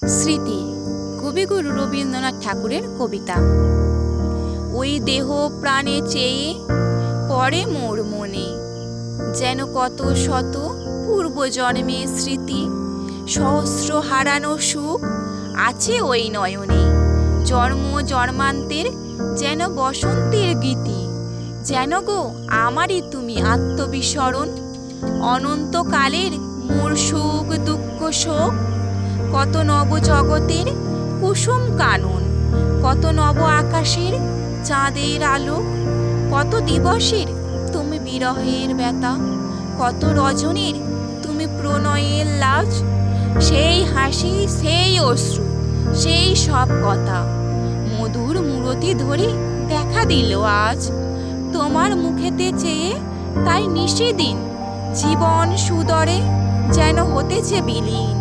স্মৃতি, কবিগুরু রবীন্দ্রনাথ ঠাকুরের কবিতা। ওই দেহ প্রাণে চেয়ে পড়ে মোর মনে, যেন কত শত পূর্বজন্মের স্মৃতি। সহস্র হারানো সুখ আছে ওই নয়নে, জন্ম জন্মান্তের যেন বসন্তের গীতি। যেন গো আমারই তুমি আত্মবিস্মরণ, অনন্তকালের মোর সুখ দুঃখ শোক। কত নব জগতের কুসুম কানন, কত নব আকাশের চাঁদের আলো, কত দিবসের তুমি বিরহের ব্যথা, কত রজনীর তুমি প্রণয়ের লাজ। সেই হাসি, সেই অশ্রু, সেই সব কথা মধুর মূরতি ধরে দেখা দিল আজ। তোমার মুখেতে চেয়ে তাই নিশিদিন জীবন সুদরে যেন হতেছে বিলীন।